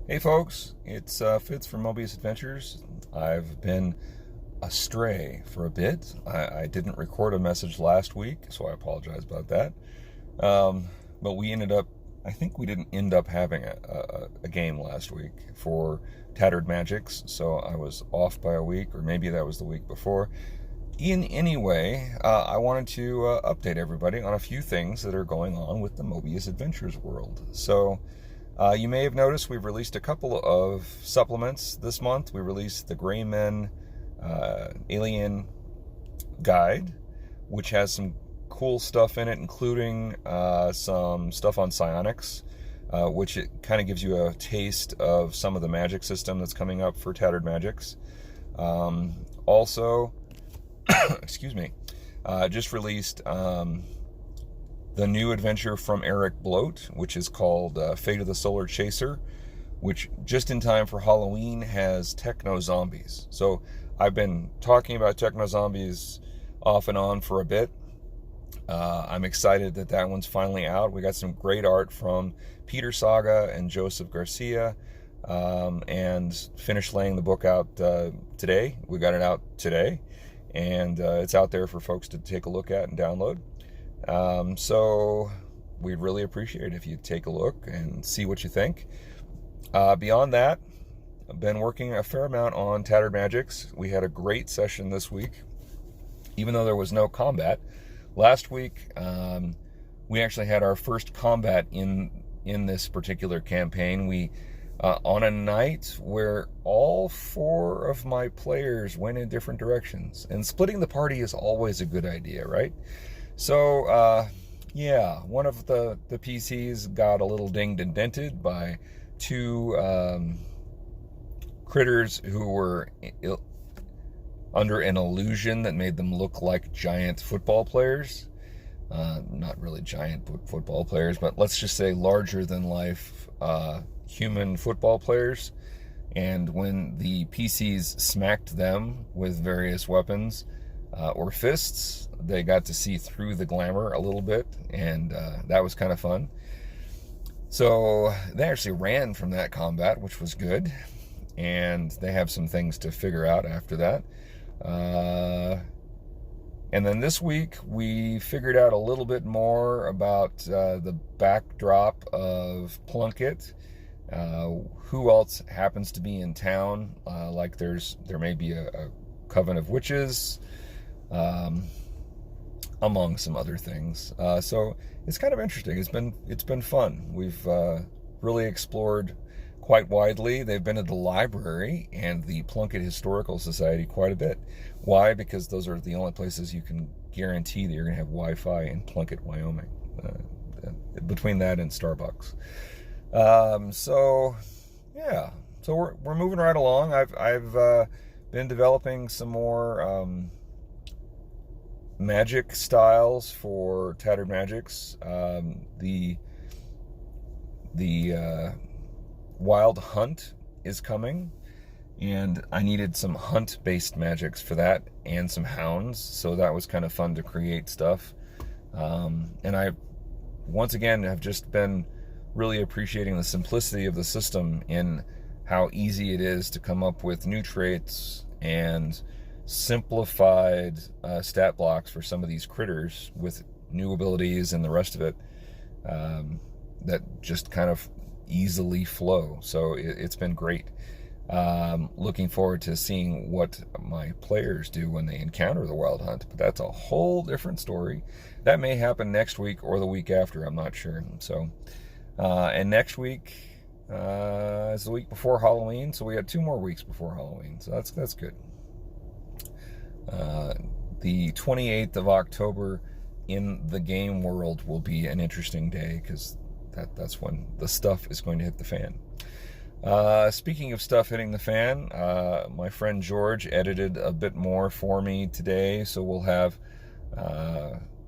Hey folks, it's Fitz from Moebius Adventures. I've been astray for a bit. I didn't record a message last week, so I apologize about that. But I think we didn't end up having a game last week for Tattered Magics, so I was off by a week, or maybe that was the week before. Anyway, I wanted to update everybody on a few things that are going on with the Moebius Adventures world. So, you may have noticed we've released a couple of supplements this month. We released the Gray Men Alien Guide, which has some cool stuff in it, including some stuff on psionics, which it kind of gives you a taste of some of the magic system that's coming up for Tattered Magics. Also, excuse me, just released the new adventure from Eric Bloat, which is called Fate of the Solar Chaser, which just in time for Halloween has techno zombies. So I've been talking about techno zombies off and on for a bit. I'm excited that one's finally out. We got some great art from Peter Saga and Joseph Garcia, and finished laying the book out today. We got it out today, and it's out there for folks to take a look at and download. So we'd really appreciate it if you take a look and see what you think. Beyond that, I've been working a fair amount on Tattered Magics. We had a great session this week, even though there was no combat. Last week, we actually had our first combat in this particular campaign. We on a night where all four of my players went in different directions, and splitting the party is always a good idea, right? So, yeah, one of the PCs got a little dinged and dented by two critters who were under an illusion that made them look like giant football players. Not really giant football players, but let's just say larger than life human football players. And when the PCs smacked them with various weapons or fists, they got to see through the glamour a little bit, and that was kind of fun. So they actually ran from that combat, which was good, and they have some things to figure out after that. And then this week we figured out a little bit more about the backdrop of Plunkett, who else happens to be in town, like there may be a coven of witches, among some other things. So it's kind of interesting. It's been fun. We've really explored quite widely. They've been at the library and the Plunkett Historical Society quite a bit. Why? Because those are the only places you can guarantee that you're going to have Wi-Fi in Plunkett, Wyoming. Between that and Starbucks. So yeah. So we're moving right along. I've been developing some more magic styles for Tattered Magics. The Wild Hunt is coming, and I needed some hunt-based magics for that and some hounds, so that was kind of fun to create stuff. And I, once again, have just been really appreciating the simplicity of the system in how easy it is to come up with new traits and simplified stat blocks for some of these critters with new abilities and the rest of it that just kind of easily flow. So it's been great. Looking forward to seeing what my players do when they encounter the Wild Hunt, but that's a whole different story. That may happen next week or the week after, I'm not sure. So and next week is the week before Halloween, so we got 2 more weeks before Halloween, so that's good. The 28th of October in the game world will be an interesting day, because that's when the stuff is going to hit the fan. Speaking of stuff hitting the fan, my friend George edited a bit more for me today, so we'll have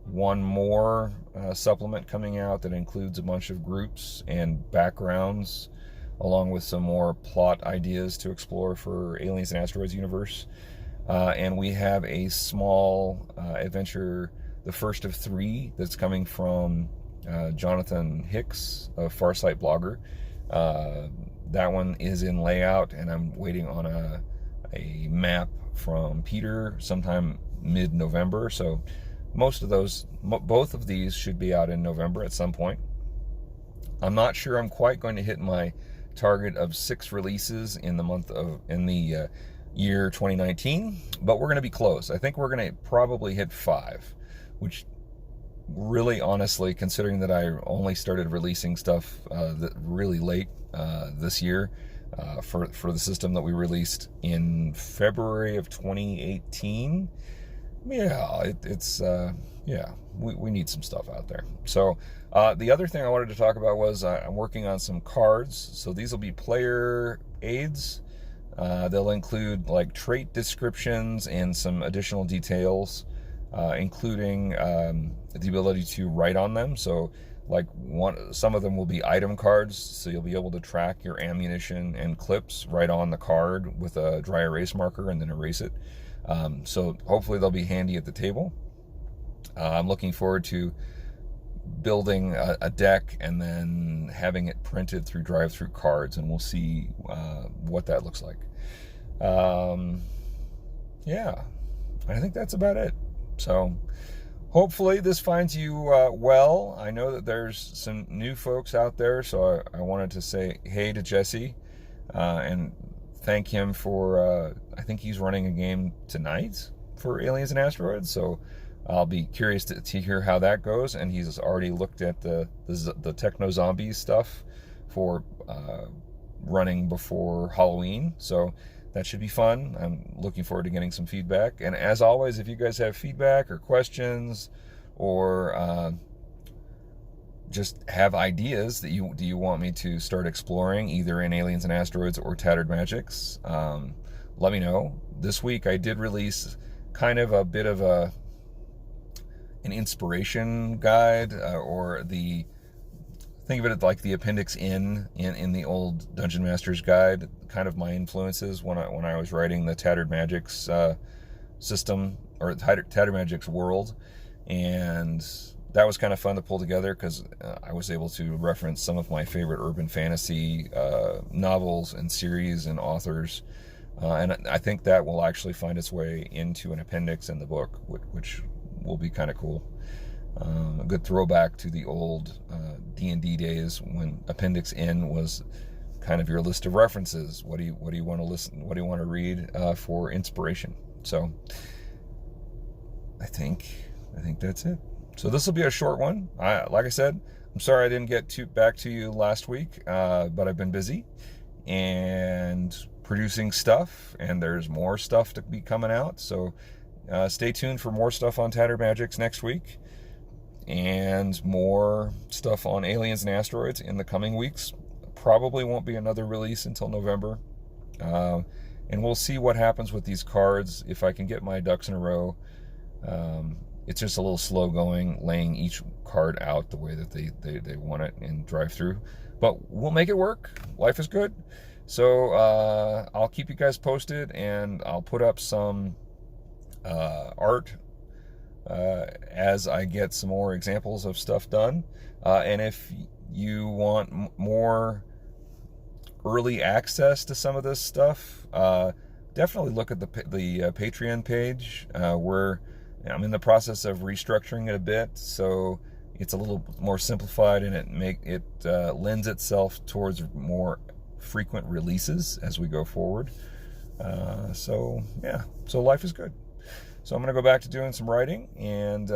one more supplement coming out that includes a bunch of groups and backgrounds, along with some more plot ideas to explore for Aliens and Asteroids universe. And we have a small adventure, the first of 3, that's coming from Jonathan Hicks, a Farsight blogger, That one is in layout, and I'm waiting on a map from Peter sometime mid-November. So both of these should be out in November at some point. I'm not sure I'm quite going to hit my target of 6 releases in the year 2019, but we're going to be close. I think we're going to probably hit 5, which really, honestly, considering that I only started releasing stuff really late this year for the system that we released in February of 2018, we need some stuff out there. So the other thing I wanted to talk about was I'm working on some cards. So these will be player aids. They'll include like trait descriptions and some additional details, including the ability to write on them. So like some of them will be item cards, so you'll be able to track your ammunition and clips right on the card with a dry erase marker and then erase it. So hopefully they'll be handy at the table. I'm looking forward to building a deck and then having it printed through drive-through cards, and we'll see what that looks like. Yeah, I think that's about it. So hopefully this finds you well. I know that there's some new folks out there, so I wanted to say hey to Jesse and thank him for, I think he's running a game tonight for Aliens and Asteroids, so I'll be curious to hear how that goes. And he's already looked at the Techno Zombies stuff for running before Halloween, so that should be fun. I'm looking forward to getting some feedback. And as always, if you guys have feedback or questions, or just have ideas that you want me to start exploring, either in Aliens and Asteroids or Tattered Magics, let me know. This week I did release kind of a bit of an inspiration guide, or think of it like the appendix in the old Dungeon Master's Guide, kind of my influences when I was writing the Tattered Magics system, or Tattered Magics world. And that was kind of fun to pull together, because I was able to reference some of my favorite urban fantasy novels and series and authors. And I think that will actually find its way into an appendix in the book, which will be kind of cool. A good throwback to the old D&D days, when Appendix N was kind of your list of references. What do you want to listen? What do you want to read for inspiration? So I think that's it. So this will be a short one. Like I said, I'm sorry I didn't get back to you last week, but I've been busy and producing stuff, and there's more stuff to be coming out. So stay tuned for more stuff on Tattered Magics next week, and more stuff on Aliens and Asteroids in the coming weeks. Probably won't be another release until November. And we'll see what happens with these cards, if I can get my ducks in a row. It's just a little slow going, laying each card out the way that they want it in drive-through. But we'll make it work. Life is good. So I'll keep you guys posted, and I'll put up some art as I get some more examples of stuff done. And if you want more early access to some of this stuff, definitely look at the Patreon page, where I'm in the process of restructuring it a bit, so it's a little more simplified, and it lends itself towards more frequent releases as we go forward. So life is good. So I'm going to go back to doing some writing, and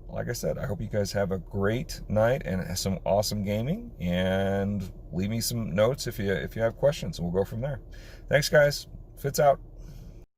like I said, I hope you guys have a great night and some awesome gaming, and leave me some notes if you have questions, and we'll go from there. Thanks, guys. Fitz out.